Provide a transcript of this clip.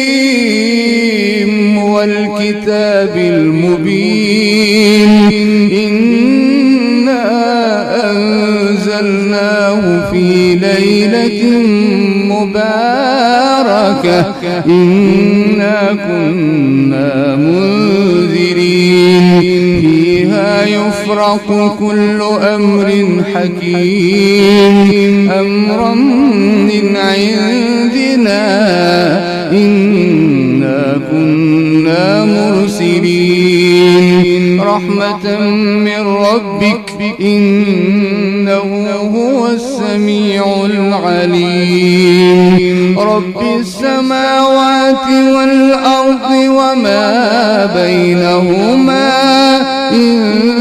حميم والكتاب المبين إنا أنزلناه في ليلة مباركة إنا كنا منذرين فيها يفرق كل أمر حكيم أمرا من عندنا إنا كنا مرسلين رحمة من ربك إنه هو السميع العليم رب السماوات والأرض وما بينهما إن